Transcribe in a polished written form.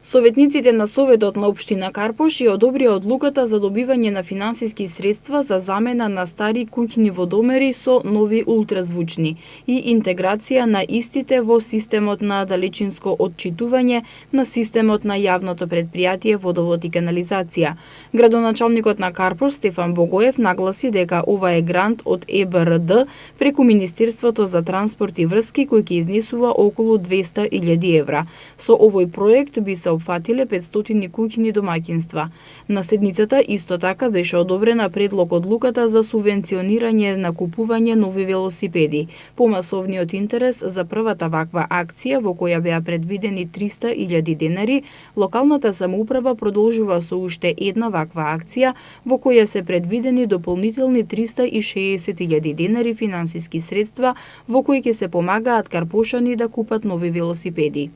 Советниците на Советот на Општина Карпош ја одобрија одлуката за добивање на финансиски средства за замена на стари куќни водомери со нови ултразвучни и интеграција на истите во системот на далечинско отчитување на системот на јавното предпријатие Водовод и канализација. Градоначалникот на Карпош Стефан Богоев нагласи дека ова е грант од ЕБРД преку Министерството за транспорт и врски кој ќе изнесува околу 200.000 евра. Со овој проект би се опфатиле 500 куќни домаќинства. На седницата исто така беше одобрена предлог одлуката за субвенционирање на купување нови велосипеди. По масовниот интерес за првата ваква акција во која беа предвидени 300.000 денари, локалната самоуправа продолжува со уште една ваква акција во која се предвидени дополнителни 360.000 денари финансиски средства во кои ќе се помагаат карпошани да купат нови велосипеди.